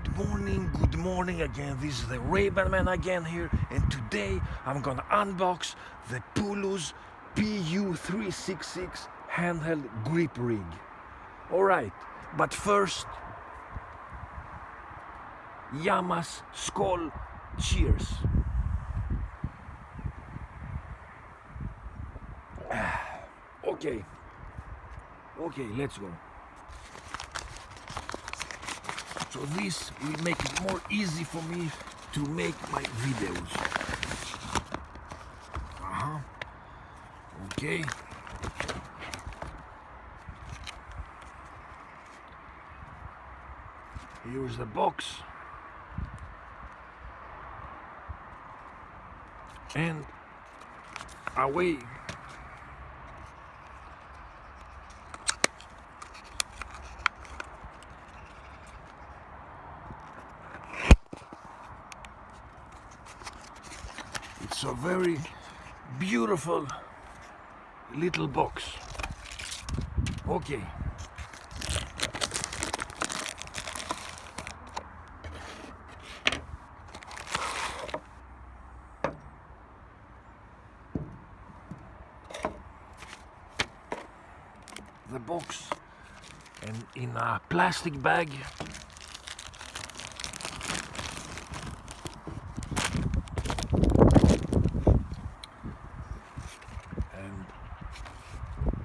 Good morning again. This is the Ray-Ban Man again here, and today I'm gonna unbox the Puluz PU366 handheld grip rig. Alright, but first, Yamas Skol, cheers. Okay, let's go. So this will make it more easy for me to make my videos. Okay. Here's the box. And away. It's a very beautiful little box. Okay. The box and in a plastic bag.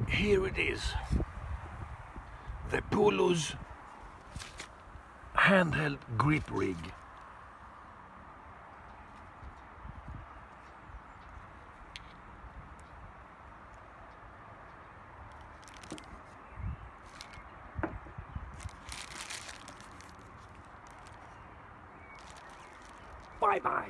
Here it is, the Puluz handheld grip rig. Bye-bye.